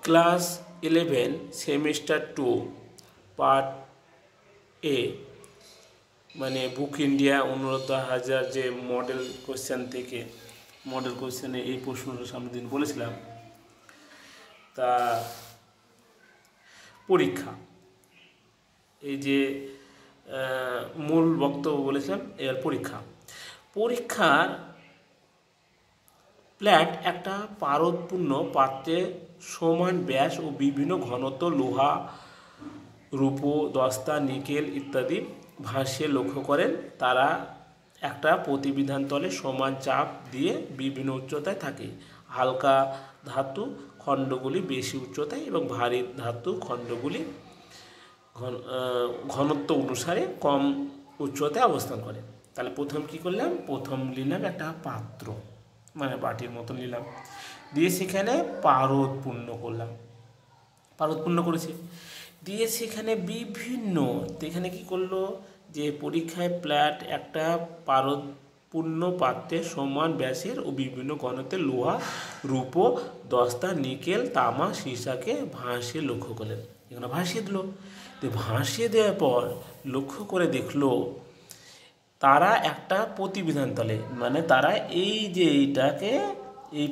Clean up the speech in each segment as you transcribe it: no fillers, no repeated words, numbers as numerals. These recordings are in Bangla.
ক্লাস 11 সেমিস্টার 2 পার্ট এ মানে বুক ইন্ডিয়া ১৯,০০০ যে মডেল কোশ্চেন থেকে মডেল কোশ্চেনে এই প্রশ্নটা সামনের দিন বলেছিলাম। তা পরীক্ষা এই যে মূল বক্তব্য বলেছিলাম, এর পরীক্ষার প্ল্যাট একটা পারদপূর্ণ পাত্রে সমান ব্যাস ও বিভিন্ন ঘনত্ব লোহা, রূপো, দস্তা, নিকেল ইত্যাদি ভাসিয়ে লক্ষ্য করেন। তারা একটা প্রতিবিধান তলে সমান চাপ দিয়ে বিভিন্ন উচ্চতায় থাকে। হালকা ধাতু খণ্ডগুলি বেশি উচ্চতায় এবং ভারী ধাতু খণ্ডগুলি ঘনত্ব অনুসারে কম উচ্চতায় অবস্থান করে। তাহলে প্রথম কি করলাম, প্রথম নিলাম একটা পাত্র মানে বাটির মতো নিলাম, দিয়ে সেখানে পারদপূর্ণ করলাম, পারদপূর্ণ করেছি, দিয়ে সেখানে বিভিন্ন এখানে কি করলো যে পরীক্ষায় প্ল্যাট একটা পারদপূর্ণ পাত্রে সমান ব্যাসের ও বিভিন্ন ঘনত্বের লোহা, রূপো, দস্তা, নিকেল, তামা, সীসাকে ভাসিয়ে লক্ষ্য করলেন। এখানে ভাসিয়ে দিল, ভাসিয়ে দেওয়ার পর লক্ষ্য করে দেখলো তারা একটা প্রতিবিধান তলে মানে তারা এই যে এইটাকে এই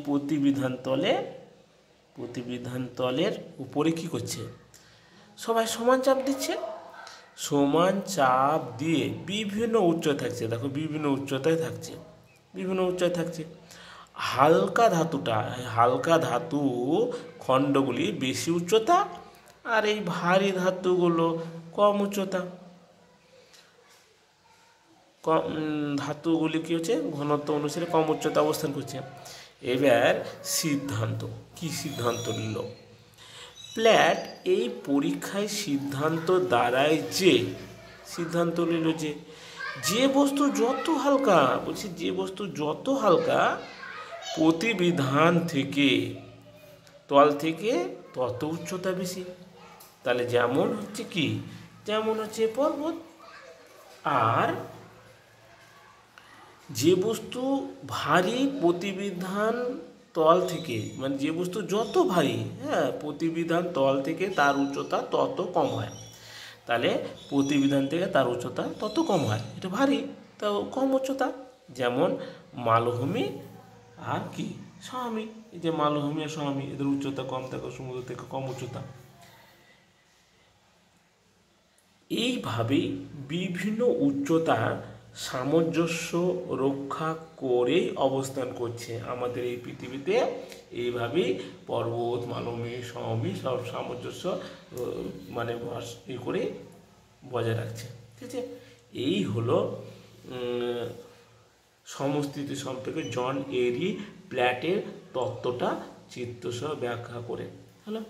প্রতিবিধান তলের উপরে কি করছে, সবাই সমান চাপ দিচ্ছে, সমান চাপ দিয়ে বিভিন্ন উচ্চতায় থাকছে। দেখো বিভিন্ন উচ্চতায় থাকছে। হালকা ধাতু খণ্ডগুলি বেশি উচ্চতা আর এই ভারী ধাতুগুলো কম উচ্চতা। ধাতুগুলি কি হচ্ছে ঘনত্ব অনুসারে কম উচ্চতা অবস্থান করছে। এবার সিদ্ধান্ত নিল প্ল্যাট এই পরীক্ষায় সিদ্ধান্ত দাঁড়ায় যে বস্তু যত হালকা প্রতিবিধান থেকে তল থেকে তত উচ্চতা বেশি। তাহলে যেমন হচ্ছে পর্বত, আর যে বস্তু ভারী প্রতিবিধান তল থেকে মানে যে বস্তু যত ভারী প্রতিবিধান তল থেকে তার উচ্চতা তত কম হয়। তাহলে প্রতিবিধান থেকে তার উচ্চতা তত কম হয়, এটা ভারী তো কম উচ্চতা। যেমন মালভূমি আর সমভূমি, এই যে মালভূমি আর সমভূমি এদের উচ্চতা কম থাকে, সমুদ্র থেকে কম উচ্চতা। এইভাবেই বিভিন্ন উচ্চতার সামঞ্জস্য রক্ষা করে অবস্থান করছে আমাদের এই পৃথিবীতে। এইভাবেই পর্বত, মালভূমি, সমভূমি সব সামঞ্জস্য মানে করে বজায় রাখছে। ঠিক আছে, এই হলো সমস্থিতি সম্পর্কে জন এরি প্ল্যাটের তত্ত্বটা চিত্রসহ ব্যাখ্যা করে হলো।